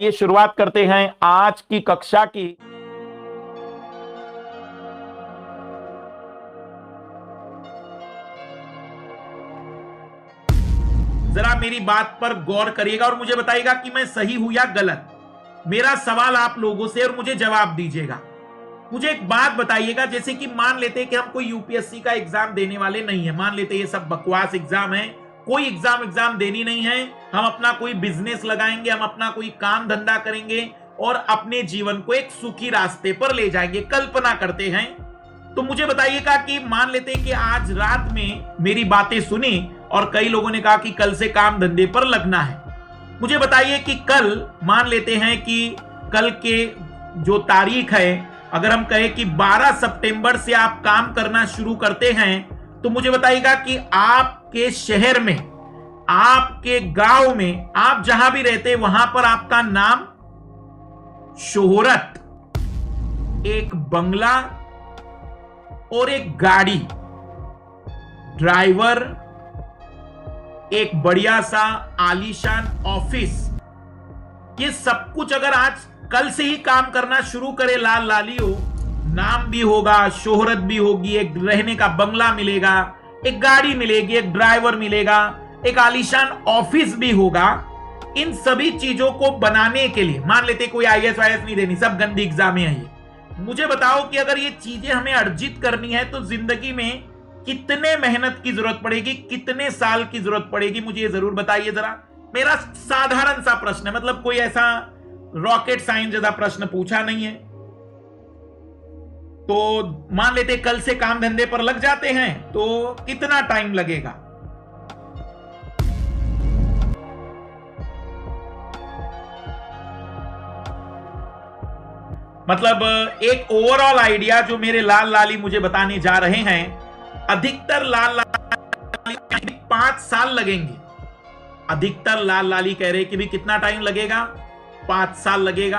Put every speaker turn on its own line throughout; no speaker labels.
ये शुरुआत करते हैं आज की कक्षा की। जरा मेरी बात पर गौर करिएगा और मुझे बताइएगा कि मैं सही हूं या गलत। मेरा सवाल आप लोगों से और मुझे जवाब दीजिएगा। मुझे एक बात बताइएगा, जैसे कि मान लेते हैं कि हम कोई यूपीएससी का एग्जाम देने वाले नहीं है, मान लेते हैं ये सब बकवास एग्जाम है, कोई एग्जाम देनी नहीं है, हम अपना कोई बिजनेस लगाएंगे, हम अपना कोई काम धंधा करेंगे और अपने जीवन को एक सुखी रास्ते पर ले जाएंगे, कल्पना करते हैं। तो मुझे बताइएगा कि मान लेते हैं कि आज रात में मेरी बातें सुनी और कई लोगों ने कहा कि कल से काम धंधे पर लगना है। मुझे बताइए कि कल मान लेते हैं कि कल के जो तारीख है, अगर हम कहें कि 12 सितंबर से आप काम करना शुरू करते हैं, तो मुझे बताइएगा कि आपके शहर में, आपके गांव में, आप जहां भी रहते हैं वहां पर आपका नाम, शोहरत, एक बंगला और एक गाड़ी, ड्राइवर, एक बढ़िया सा आलीशान ऑफिस, ये सब कुछ अगर आज कल से ही काम करना शुरू करे लाल लालियो, नाम भी होगा, शोहरत भी होगी, एक रहने का बंगला मिलेगा, एक गाड़ी मिलेगी, एक ड्राइवर मिलेगा, एक आलीशान ऑफिस भी होगा। इन सभी चीजों को बनाने के लिए मान लेते कोई आईएएस वाईएएस नहीं देनी, सब गंदी एग्जाम है ये। मुझे बताओ कि अगर ये चीजें हमें अर्जित करनी है तो जिंदगी में कितने मेहनत की जरूरत पड़ेगी, कितने साल की जरूरत पड़ेगी, मुझे ये जरूर बताइए जरा। मेरा साधारण सा प्रश्न है, मतलब कोई ऐसा रॉकेट साइंस जैसा प्रश्न पूछा नहीं है। तो मान लेते कल से काम धंधे पर लग जाते हैं तो कितना टाइम लगेगा? मतलब एक ओवरऑल आइडिया जो मेरे लाल लाली मुझे बताने जा रहे हैं, अधिकतर लाल लाली 5 साल लगेंगे। अधिकतर लाल लाली कह रहे कि भी कितना टाइम लगेगा? 5 साल लगेगा।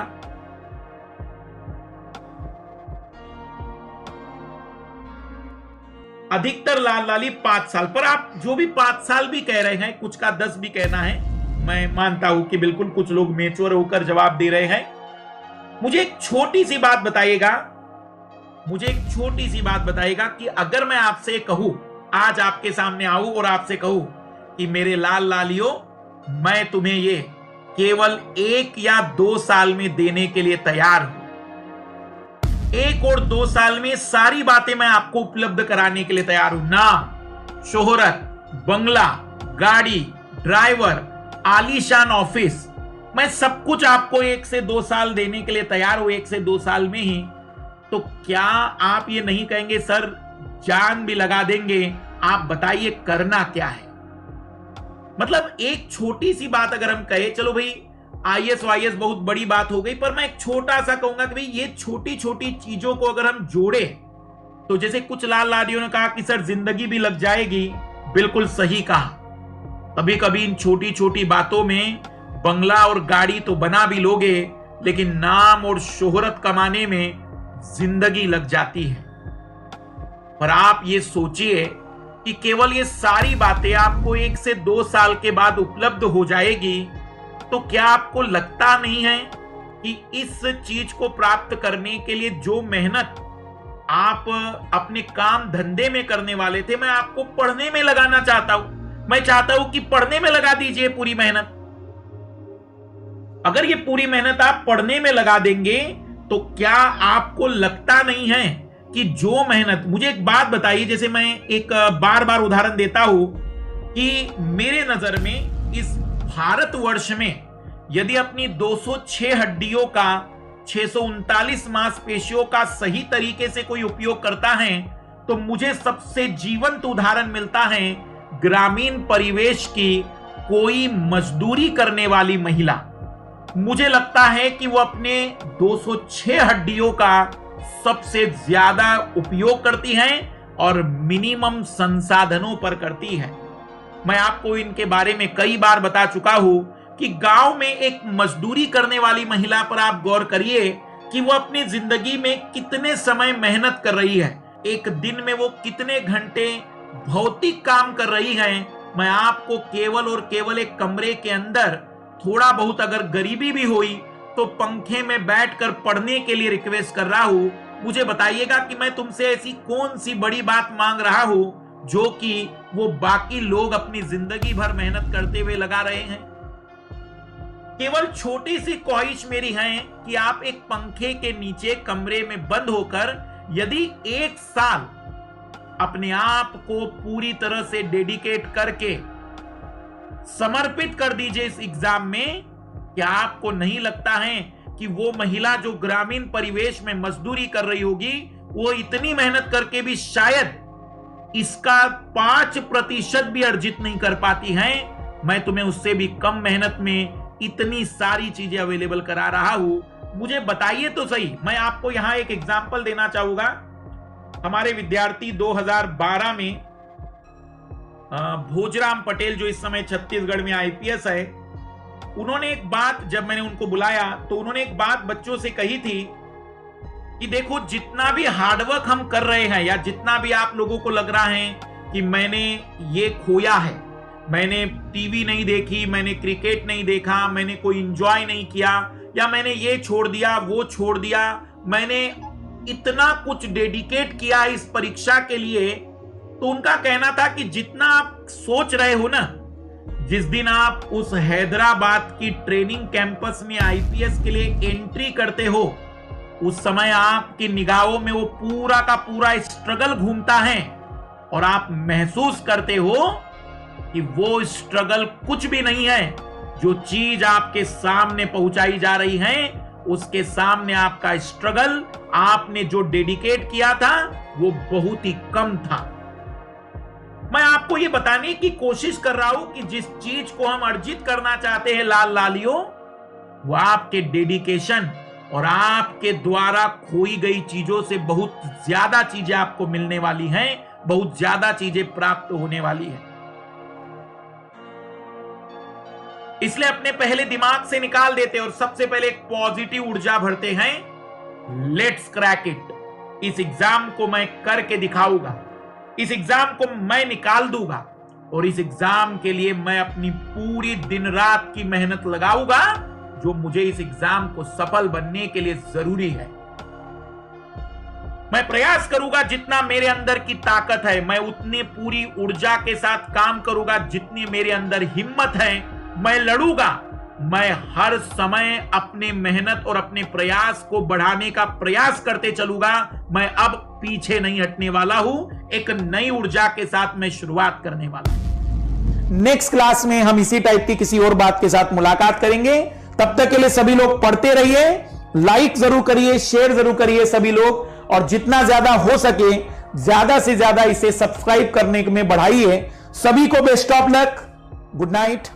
अधिकतर लाल लाली 5 साल, पर आप जो भी 5 साल भी कह रहे हैं, कुछ का 10 भी कहना है, मैं मानता हूं कि बिल्कुल कुछ लोग मैच्योर होकर जवाब दे रहे हैं। मुझे एक छोटी सी बात बताइएगा, मुझे एक छोटी सी बात बताइएगा कि अगर मैं आपसे कहूं, आज आपके सामने आऊं और आपसे कहूं कि मेरे लाल लालियों, मैं तुम्हें ये केवल 1 या 2 साल में देने के लिए तैयार हूं, 1 और 2 साल में सारी बातें मैं आपको उपलब्ध कराने के लिए तैयार हूं। नाम, शोहरत, बंगला, गाड़ी, ड्राइवर, आलीशान ऑफिस, मैं सब कुछ आपको 1 से 2 साल देने के लिए तैयार हूं, 1 से 2 साल में ही। तो क्या आप ये नहीं कहेंगे सर जान भी लगा देंगे? आप बताइए करना क्या है? मतलब एक छोटी सी बात अगर हम कहें, चलो भाई आईएएस वाईएएस बहुत बड़ी बात हो गई, पर मैं एक छोटा सा कहूंगा कि भाई ये छोटी छोटी चीजों को अगर हम जोड़े, तो जैसे कुछ लाल लालियों ने कहा कि सर जिंदगी भी लग जाएगी, बिल्कुल सही कहा। कभी कभी इन छोटी छोटी बातों में बंगला और गाड़ी तो बना भी लोगे, लेकिन नाम और शोहरत कमाने में जिंदगी लग जाती है। पर आप ये सोचिए कि केवल ये सारी बातें आपको 1 से 2 साल के बाद उपलब्ध हो जाएगी, तो क्या आपको लगता नहीं है कि इस चीज को प्राप्त करने के लिए जो मेहनत आप अपने काम धंधे में करने वाले थे, मैं आपको पढ़ने में लगाना चाहता हूं। मैं चाहता हूं कि पढ़ने में लगा दीजिए पूरी मेहनत। अगर ये पूरी मेहनत आप पढ़ने में लगा देंगे, तो क्या आपको लगता नहीं है कि जो मेहनत, मुझे एक बात बताइए, जैसे मैं एक बार बार उदाहरण देता हूं कि मेरे नजर में इस भारतवर्ष में यदि अपनी 206 हड्डियों का, 639 मांसपेशियों का सही तरीके से कोई उपयोग करता है, तो मुझे सबसे जीवंत उदाहरण मिलता है ग्रामीण परिवेश की कोई मजदूरी करने वाली महिला। मुझे लगता है कि वो अपने 206 हड्डियों का सबसे ज्यादा उपयोग करती हैं और मिनिमम संसाधनों पर करती है। मैं आपको इनके बारे में कई बार बता चुका हूं कि गांव में एक मजदूरी करने वाली महिला पर आप गौर करिए कि वो अपनी जिंदगी में कितने समय मेहनत कर रही है, एक दिन में वो कितने घंटे भौतिक काम कर रही है। मैं आपको केवल और केवल एक कमरे के अंदर थोड़ा बहुत अगर गरीबी भी हुई तो पंखे में बैठकर पढ़ने के लिए रिक्वेस्ट कर रहा हूं। मुझे बताइएगा कि मैं तुमसे ऐसी कौन सी बड़ी बात मांग रहा हूं जो कि वो बाकी लोग अपनी जिंदगी भर मेहनत करते हुए लगा रहे हैं। केवल छोटी सी ख्वाहिश मेरी है कि आप एक पंखे के नीचे कमरे में बंद होकर यदि 1 साल अपने आप को पूरी तरह से डेडिकेट करके समर्पित कर दीजिए इस एग्जाम में। क्या आपको नहीं लगता है कि वो महिला जो ग्रामीण परिवेश में मजदूरी कर रही होगी, वो इतनी मेहनत करके भी शायद इसका 5% भी अर्जित नहीं कर पाती है। मैं तुम्हें उससे भी कम मेहनत में इतनी सारी चीजें अवेलेबल करा रहा हूं। मुझे बताइए तो सही। मैं आपको यहां एक एग्जांपल देना चाहूंगा। हमारे विद्यार्थी 2012 में भोजराम पटेल जो इस समय छत्तीसगढ़ में आईपीएस है, उन्होंने एक बात, जब मैंने उनको बुलाया तो उन्होंने एक बात बच्चों से कही थी कि देखो, जितना भी हार्डवर्क हम कर रहे हैं या जितना भी आप लोगों को लग रहा है कि मैंने ये खोया है, मैंने टीवी नहीं देखी, मैंने क्रिकेट नहीं देखा, मैंने कोई एंजॉय नहीं किया, या मैंने ये छोड़ दिया वो छोड़ दिया, मैंने इतना कुछ डेडिकेट किया इस परीक्षा के लिए, तो उनका कहना था कि जितना आप सोच रहे हो ना, जिस दिन आप उस हैदराबाद की ट्रेनिंग कैंपस में आईपीएस के लिए एंट्री करते हो, उस समय आपकी निगाहों में वो पूरा का पूरा स्ट्रगल घूमता है और आप महसूस करते हो कि वो स्ट्रगल कुछ भी नहीं है। जो चीज आपके सामने पहुंचाई जा रही है उसके सामने आपका स्ट्रगल, आपने जो डेडिकेट किया था, वो बहुत ही कम था। मैं आपको ये बताने की कोशिश कर रहा हूं कि जिस चीज को हम अर्जित करना चाहते हैं लाल लालियों, वो आपके डेडिकेशन और आपके द्वारा खोई गई चीजों से बहुत ज्यादा चीजें आपको मिलने वाली हैं, बहुत ज्यादा चीजें प्राप्त होने वाली हैं। इसलिए अपने पहले दिमाग से निकाल देते और सबसे पहले एक पॉजिटिव ऊर्जा भरते हैं। Let's crack it. इस एग्जाम को मैं करके दिखाऊंगा, इस एग्जाम को मैं निकाल दूंगा और इस एग्जाम के लिए मैं अपनी पूरी दिन रात की मेहनत लगाऊंगा जो मुझे इस एग्जाम को सफल बनने के लिए जरूरी है। मैं प्रयास करूंगा, जितना मेरे अंदर की ताकत है मैं उतनी पूरी ऊर्जा के साथ काम करूंगा, जितनी मेरे अंदर हिम्मत है मैं लड़ूंगा। मैं हर समय अपने मेहनत और अपने प्रयास को बढ़ाने का प्रयास करते चलूंगा। मैं अब पीछे नहीं हटने वाला हूं। एक नई ऊर्जा के साथ मैं शुरुआत करने वाला हूं।
नेक्स्ट क्लास में हम इसी टाइप की किसी और बात के साथ मुलाकात करेंगे। तब तक के लिए सभी लोग पढ़ते रहिए, लाइक जरूर करिए, शेयर जरूर करिए सभी लोग, और जितना ज्यादा हो सके ज्यादा से ज्यादा इसे सब्सक्राइब करने में बढ़ाइए। सभी को best of luck, good night.